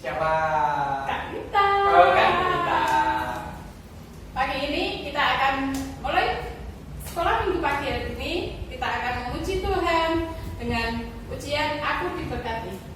Siapa? Kak Rita. Oh, Kak Rita. Pagi ini kita akan mulai sekolah minggu pagi hari ini kita akan memuji Tuhan dengan ujian Aku Diberkati.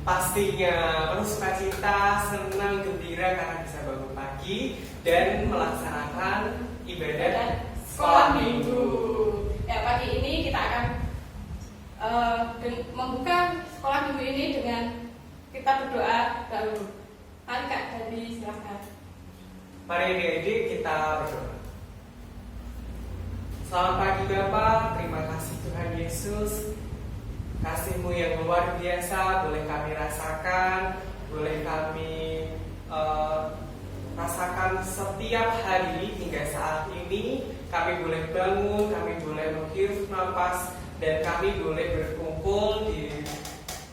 Pastinya penuh sukacita, senang, gembira karena bisa bangun pagi dan melaksanakan ibadah sekolah minggu. Ya, pagi ini kita akan membuka sekolah minggu ini dengan kita berdoa dahulu. Mari Kak Dadi, silakan. Mari adik-adik kita berdoa. Selamat pagi Bapak, terima kasih Tuhan Yesus. Kasih-Mu yang luar biasa boleh kami rasakan, boleh kami rasakan setiap hari hingga saat ini. Kami boleh bangun, kami boleh menghirup nafas, dan kami boleh berkumpul di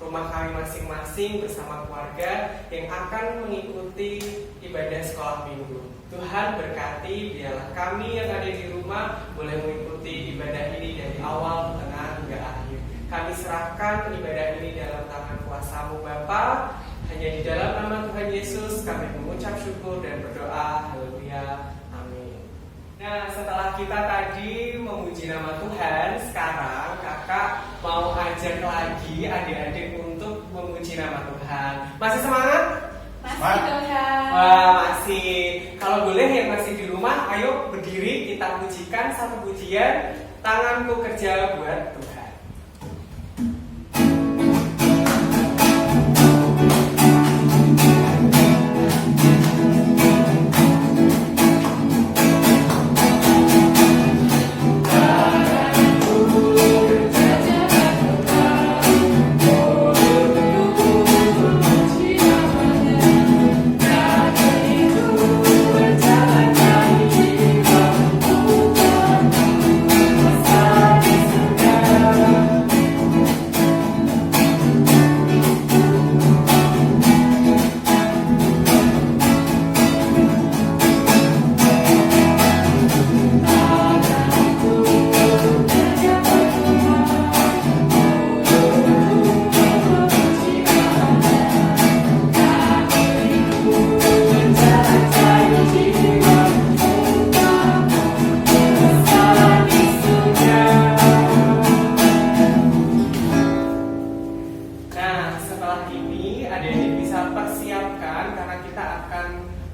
rumah kami masing-masing bersama keluarga yang akan mengikuti ibadah sekolah minggu. Tuhan berkati, biarlah kami yang ada di rumah boleh mengikuti ibadah ini dari awal, tengah, hingga akhir. Kami serahkan ibadah ini dalam tangan kuasa-Mu Bapa. Hanya di dalam nama Tuhan Yesus kami mengucap syukur dan berdoa. Haleluya. Amin. Nah, setelah kita tadi memuji nama Tuhan, sekarang kakak mau ajak lagi adik-adik untuk memuji nama Tuhan. Masih semangat? Masih Tuhan. Wah, masih. Kalau boleh yang masih di rumah, ayo berdiri kita pujikan satu pujian. Tanganku kerja buat Tuhan.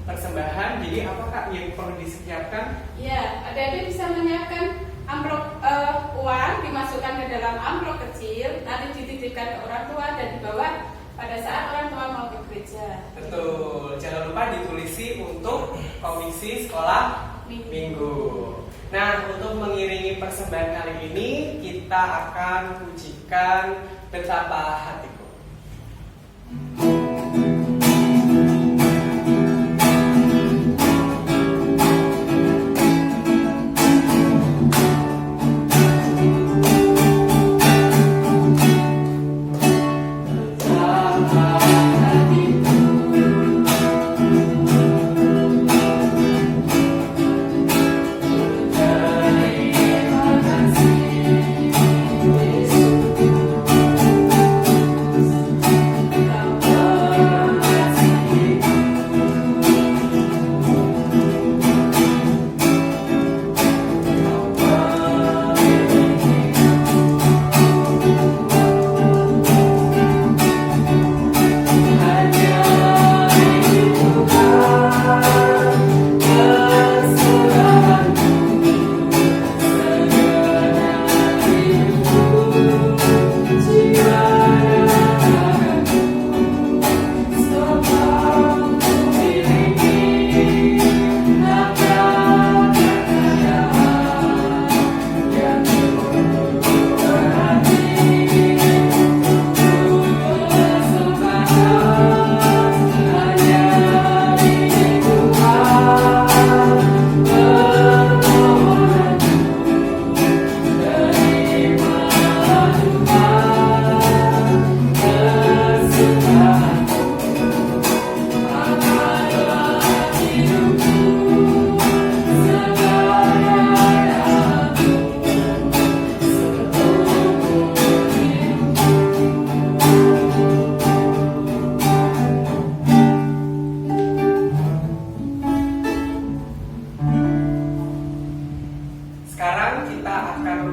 Persembahan, jadi apakah yang perlu disiapkan? Ya, adik-adik bisa menyiapkan amplop uang, dimasukkan ke dalam amplop kecil, nanti dititipkan ke orang tua dan dibawa pada saat orang tua mau ke gereja. Betul, jangan lupa ditulisi untuk komisi sekolah minggu. Nah, untuk mengiringi persembahan kali ini, kita akan pujikan Betapa Hatiku.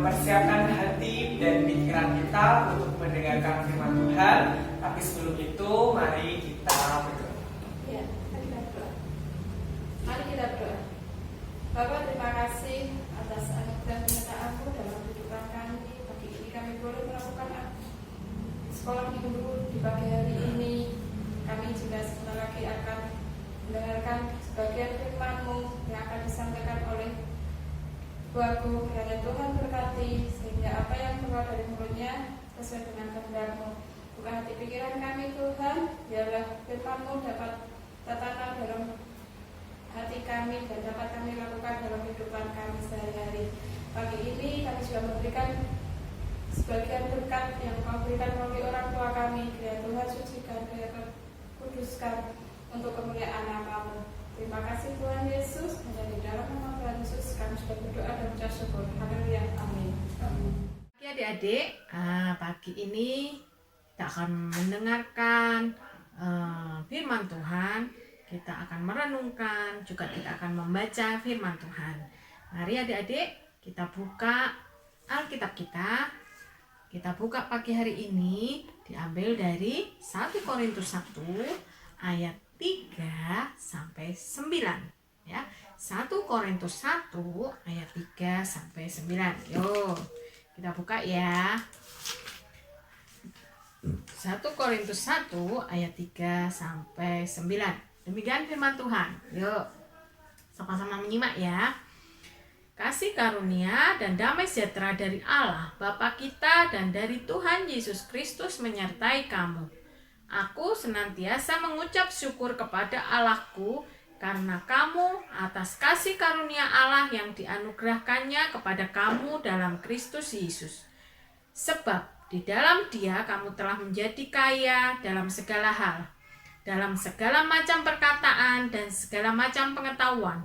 mempersiapkan hati dan pikiran kita untuk mendengarkan firman Tuhan. Tapi sebelum itu, mari kita berdoa. Ya, mari kita berdoa. Mari kita berdoa. Bapak, terima kasih atas anugerah penyertaan-Mu dalam kehidupan kami. Pagi ini kami boleh melakukan sekolah minggu di pagi hari ini. Kami juga sebentar lagi akan mendengarkan sebagian firman-Mu yang akan disampaikan oleh Buatku. Kiranya Tuhan berkati sehingga apa yang keluar dari mulutnya sesuai dengan kehendak-Mu. Bukan hati pikiran kami Tuhan, biarlah firman-Mu dapat tertanam dalam hati kami dan dapat kami lakukan dalam kehidupan kami sehari-hari. Pagi ini kami juga memberikan sebagian berkat yang Kau berikan melalui orang tua kami. Kiranya Tuhan sucikan, kiranya kuduskan untuk kemuliaan nama-Mu. Terima kasih Tuhan Yesus. Hanya di dalam nama Tuhan Yesus kami sudah berdoa dan mengucap syukur. Haleluya. Amin. Pagi adik-adik, pagi ini kita akan mendengarkan firman Tuhan. Kita akan merenungkan, juga kita akan membaca firman Tuhan. Mari adik-adik, kita buka Alkitab kita. Kita buka pagi hari ini, diambil dari 1 Korintus 1 ayat 3 sampai 9 ya. 1 Korintus 1 ayat 3 sampai 9. Yuk, kita buka ya. 1 Korintus 1 ayat 3 sampai 9. Demikian firman Tuhan. Yuk, sama-sama menyimak ya. Kasih karunia dan damai sejahtera dari Allah Bapa kita dan dari Tuhan Yesus Kristus menyertai kamu. Aku senantiasa mengucap syukur kepada Allahku karena kamu atas kasih karunia Allah yang dianugerahkannya kepada kamu dalam Kristus Yesus. Sebab di dalam Dia kamu telah menjadi kaya dalam segala hal, dalam segala macam perkataan dan segala macam pengetahuan,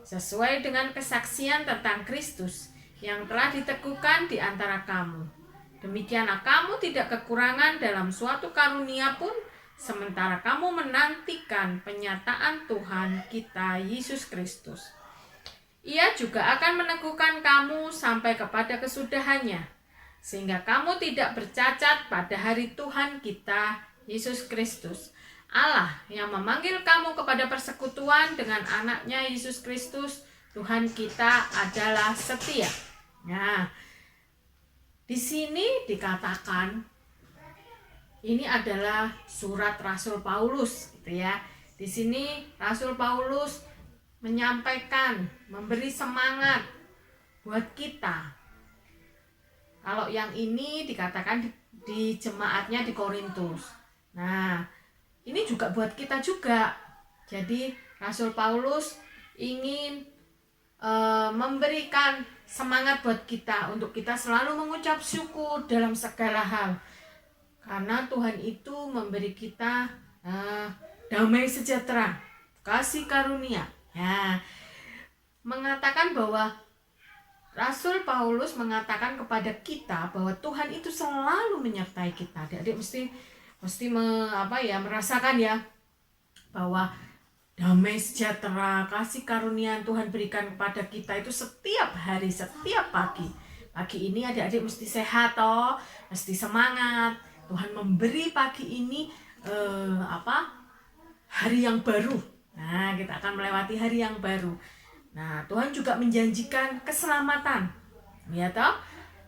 sesuai dengan kesaksian tentang Kristus yang telah diteguhkan di antara kamu. Demikianlah kamu tidak kekurangan dalam suatu karunia pun, sementara kamu menantikan penyataan Tuhan kita Yesus Kristus. Ia juga akan meneguhkan kamu sampai kepada kesudahannya, sehingga kamu tidak bercacat pada hari Tuhan kita Yesus Kristus. Allah yang memanggil kamu kepada persekutuan dengan anaknya Yesus Kristus, Tuhan kita adalah setia. Nah, di sini dikatakan ini adalah surat Rasul Paulus, gitu ya. Di sini Rasul Paulus menyampaikan, memberi semangat buat kita. Kalau yang ini dikatakan di jemaatnya di Korintus. Nah, ini juga buat kita juga. Jadi Rasul Paulus ingin memberikan semangat buat kita untuk kita selalu mengucap syukur dalam segala hal, karena Tuhan itu memberi kita damai sejahtera, kasih karunia ya. Mengatakan bahwa Rasul Paulus mengatakan kepada kita bahwa Tuhan itu selalu menyertai kita. Adik-adik mesti merasakan ya bahwa damai sejahtera, kasih karunia yang Tuhan berikan kepada kita itu setiap hari, setiap pagi. Pagi ini adik-adik mesti sehat toh, mesti semangat. Tuhan memberi pagi ini hari yang baru. Nah, kita akan melewati hari yang baru. Nah, Tuhan juga menjanjikan keselamatan. Ya toh?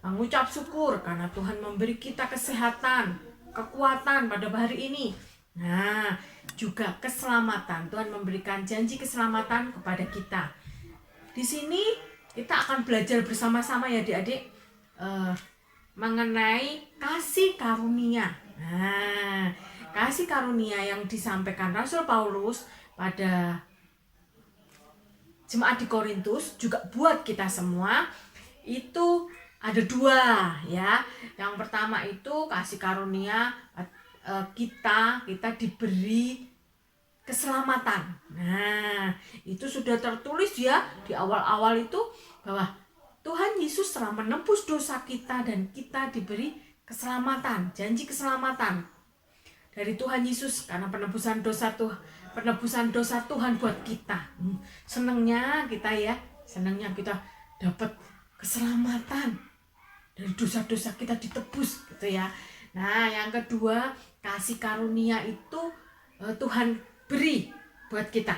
Mengucap syukur karena Tuhan memberi kita kesehatan, kekuatan pada hari ini. Nah, juga keselamatan. Tuhan memberikan janji keselamatan kepada kita. Di sini kita akan belajar bersama-sama ya adik-adik mengenai kasih karunia. Nah, kasih karunia yang disampaikan Rasul Paulus pada jemaat di Korintus juga buat kita semua itu ada dua ya. Yang pertama itu kasih karunia kita diberi keselamatan. Nah, itu sudah tertulis ya di awal-awal itu bahwa Tuhan Yesus telah menebus dosa kita dan kita diberi keselamatan, janji keselamatan dari Tuhan Yesus karena penebusan dosa Tuhan buat kita. Senangnya kita dapat keselamatan. dari dosa-dosa kita ditebus gitu ya. Nah, yang kedua, kasih karunia itu Tuhan beri buat kita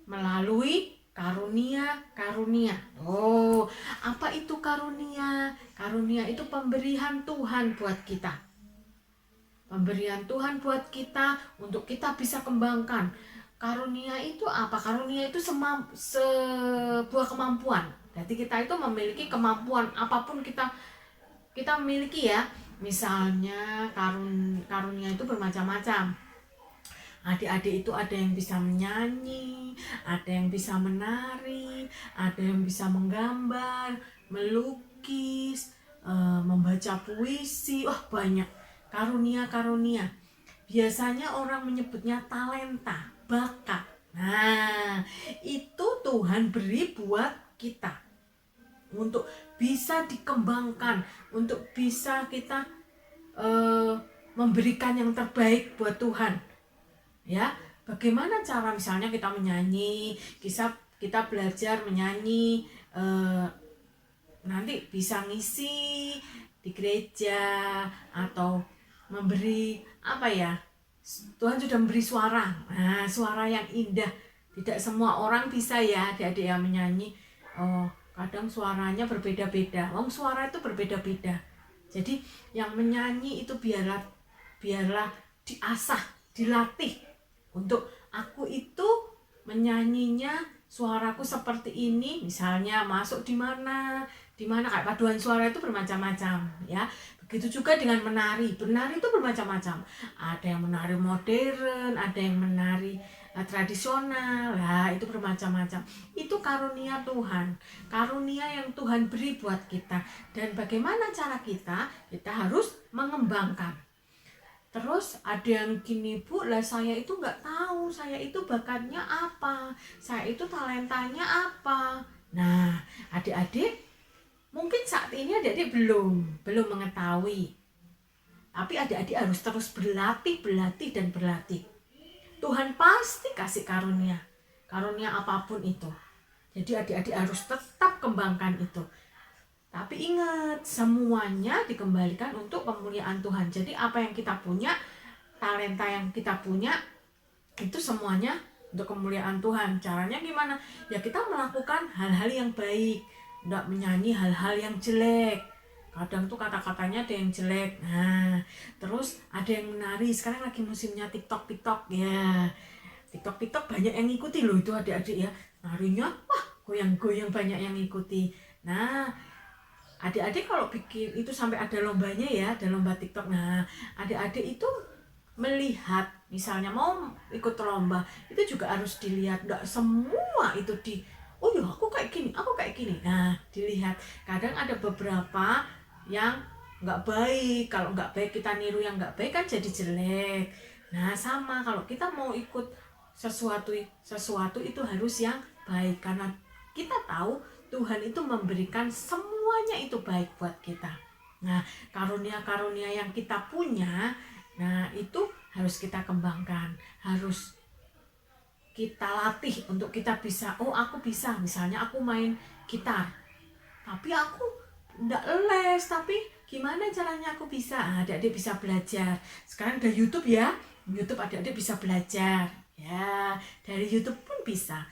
melalui karunia. Oh, apa itu karunia? Karunia itu pemberian Tuhan buat kita. Pemberian Tuhan buat kita untuk kita bisa kembangkan. Karunia itu apa? Karunia itu sebuah kemampuan. Jadi kita itu memiliki kemampuan apapun kita memiliki ya. Misalnya karunia itu bermacam-macam. Adik-adik itu ada yang bisa menyanyi, ada yang bisa menari, ada yang bisa menggambar, melukis, membaca puisi. Wah, banyak karunia. Biasanya orang menyebutnya talenta, bakat. Nah, itu Tuhan beri buat kita untuk bisa dikembangkan, untuk bisa kita memberikan yang terbaik buat Tuhan. Ya, bagaimana cara misalnya kita menyanyi, kita belajar menyanyi, nanti bisa ngisi di gereja atau memberi apa ya? Tuhan sudah memberi suara. Nah, suara yang indah. Tidak semua orang bisa ya, adik-adik yang menyanyi. Oh, kadang suaranya berbeda-beda. Suara itu berbeda-beda. Jadi yang menyanyi itu biarlah diasah, dilatih. Untuk aku itu menyanyinya suaraku seperti ini, misalnya masuk di mana kayak paduan suara itu bermacam-macam ya. Begitu juga dengan menari itu bermacam-macam. Ada yang menari modern, ada yang menari tradisional. Lah, itu bermacam-macam. Itu karunia Tuhan. Karunia yang Tuhan beri buat kita. Dan bagaimana cara kita harus mengembangkan. Terus ada yang gini, Bu, lah saya itu nggak tahu, saya itu bakatnya apa, saya itu talentanya apa. Nah, adik-adik mungkin saat ini adik-adik belum mengetahui. Tapi adik-adik harus terus berlatih. Tuhan pasti kasih karunia apapun itu. Jadi adik-adik harus tetap kembangkan itu. Tapi ingat, semuanya dikembalikan untuk kemuliaan Tuhan. Jadi apa yang kita punya, talenta yang kita punya, itu semuanya untuk kemuliaan Tuhan. Caranya gimana? Ya kita melakukan hal-hal yang baik. Tidak menyanyi hal-hal yang jelek. Kadang tuh kata-katanya ada yang jelek. Nah, terus ada yang menari. Sekarang lagi musimnya TikTok ya. TikTok banyak yang ngikuti loh itu adik-adik ya. Narinya, wah, goyang-goyang banyak yang ngikuti. Nah, adik-adik kalau bikin itu sampai ada lombanya ya, ada lomba TikTok. Nah, adik-adik itu melihat, misalnya mau ikut lomba, itu juga harus dilihat. Nggak semua itu oh ya aku kayak gini. Nah, dilihat. Kadang ada beberapa yang nggak baik. Kalau nggak baik kita niru yang nggak baik kan jadi jelek. Nah, sama kalau kita mau ikut sesuatu itu harus yang baik. Karena kita tahu Tuhan itu memberikan semuanya itu baik buat kita. Nah, karunia-karunia yang kita punya, nah itu harus kita kembangkan, harus kita latih untuk kita bisa. Oh, aku bisa, misalnya aku main gitar, tapi aku enggak les, tapi gimana caranya aku bisa? Adik-adik bisa belajar. Sekarang ada YouTube ya, YouTube adik-adik bisa belajar. Ya, dari YouTube pun bisa.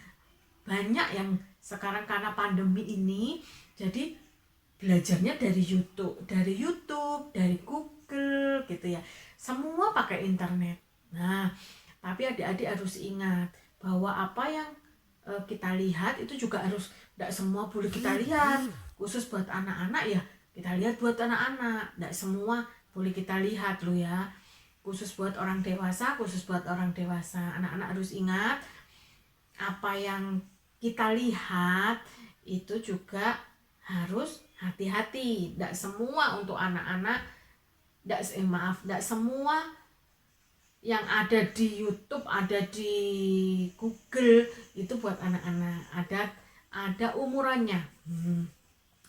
Banyak yang sekarang karena pandemi ini, jadi belajarnya dari YouTube, dari Google gitu ya. Semua pakai internet. Nah, tapi adik-adik harus ingat bahwa apa yang kita lihat itu juga harus, tidak semua boleh kita lihat. Khusus buat anak-anak ya, kita lihat buat anak-anak. Tidak semua boleh kita lihat loh ya. Khusus buat orang dewasa. Anak-anak harus ingat apa yang kita lihat itu juga harus hati-hati. Tidak semua untuk anak-anak, tidak semua yang ada di YouTube, ada di Google itu buat anak-anak. Ada umurannya.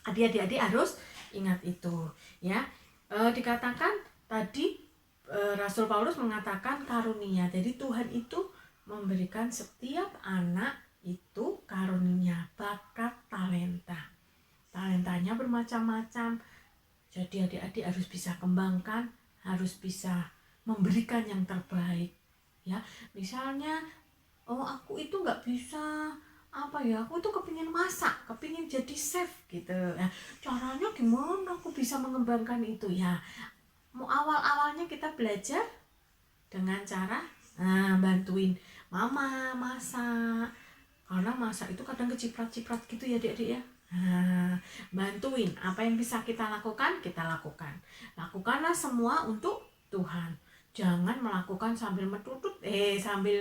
Adik-adik harus ingat itu ya. Dikatakan tadi Rasul Paulus mengatakan karunia. Jadi Tuhan itu memberikan setiap anak itu karunia, bakat, talenta. Talentanya bermacam macam-macam. Jadi adik-adik harus bisa kembangkan, harus bisa memberikan yang terbaik. Ya, misalnya, oh aku itu nggak bisa aku itu kepingin masak, kepingin jadi chef gitu. Nah, caranya gimana aku bisa mengembangkan itu ya? Mau awalnya kita belajar dengan cara bantuin mama masak, karena masak itu kadang keciprat-ciprat gitu ya adik-adik ya. Bantuin apa yang bisa kita lakukan, lakukanlah semua untuk Tuhan. Jangan melakukan sambil metutut, sambil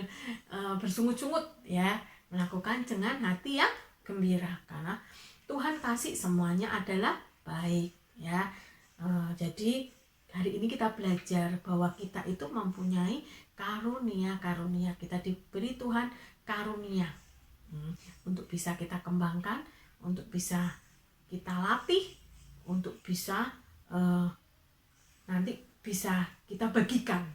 bersungut-sungut ya. Melakukan dengan hati yang gembira, karena Tuhan kasih semuanya adalah baik ya. Jadi hari ini kita belajar bahwa kita itu mempunyai karunia, kita diberi Tuhan karunia untuk bisa kita kembangkan, untuk bisa kita latih, untuk bisa nanti bisa kita bagikan,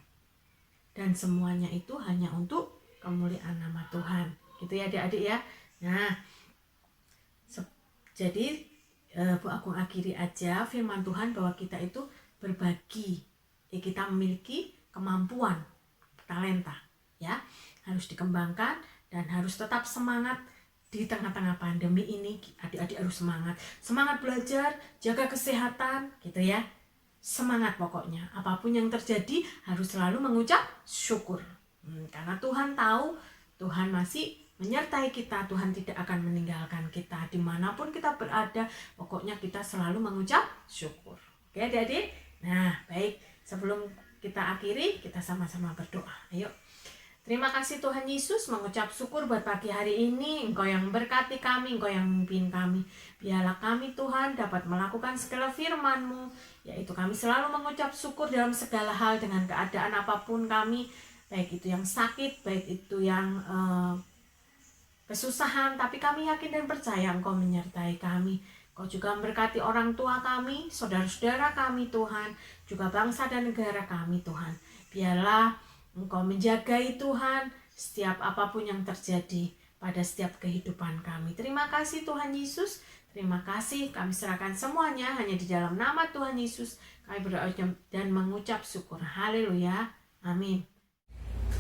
dan semuanya itu hanya untuk kemuliaan nama Tuhan. Gitu ya adik-adik ya. Nah, jadi Bu Agung akhiri aja firman Tuhan bahwa kita itu berbagi. Kita memiliki kemampuan, talenta ya. Harus dikembangkan dan harus tetap semangat di tengah-tengah pandemi ini. Adik-adik harus semangat belajar, jaga kesehatan gitu ya. Semangat pokoknya. Apapun yang terjadi harus selalu mengucap syukur. Karena Tuhan tahu, Tuhan masih menyertai kita, Tuhan tidak akan meninggalkan kita dimanapun kita berada. Pokoknya kita selalu mengucap syukur. Oke adik-adik? Nah baik, sebelum kita akhiri, kita sama-sama berdoa. Ayo. Terima kasih Tuhan Yesus, mengucap syukur buat pagi hari ini. Engkau yang berkati kami, Engkau yang memimpin kami. Biarlah kami Tuhan dapat melakukan segala firman-Mu, yaitu kami selalu mengucap syukur dalam segala hal dengan keadaan apapun kami, baik itu yang sakit, baik itu yang kesusahan, tapi kami yakin dan percaya Engkau menyertai kami. Engkau juga memberkati orang tua kami, saudara-saudara kami Tuhan, juga bangsa dan negara kami Tuhan. Biarlah Engkau menjagai Tuhan setiap apapun yang terjadi pada setiap kehidupan kami. Terima kasih Tuhan Yesus, terima kasih, kami serahkan semuanya hanya di dalam nama Tuhan Yesus. Kami berdoa dan mengucap syukur. Haleluya, amin.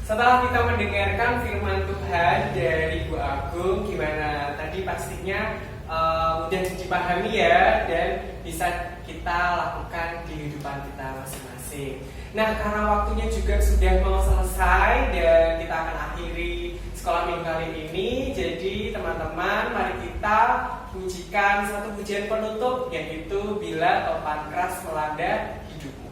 Setelah kita mendengarkan firman Tuhan dari Bu Agung, gimana tadi pastinya mudah dipahami ya, dan bisa kita lakukan di kehidupan kita masing-masing. Nah, karena waktunya juga sudah mau selesai dan kita akan akhiri sekolah minggu kali ini, jadi teman-teman mari kita pujikan satu pujian penutup, yaitu Bila Topan Keras Melanda Hidupmu.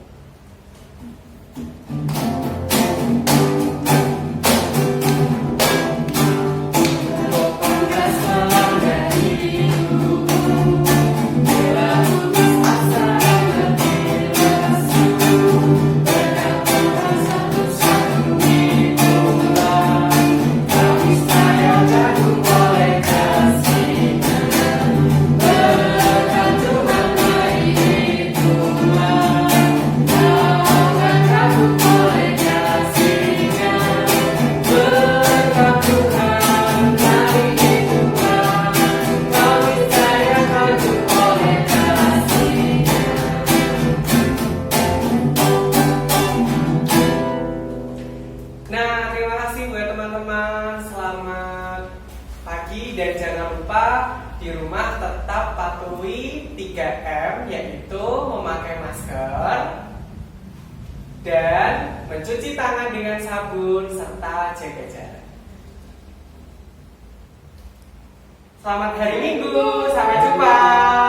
Dan jangan lupa di rumah tetap patuhi 3M, yaitu memakai masker dan mencuci tangan dengan sabun serta jaga jarak. Selamat hari Minggu, sampai jumpa.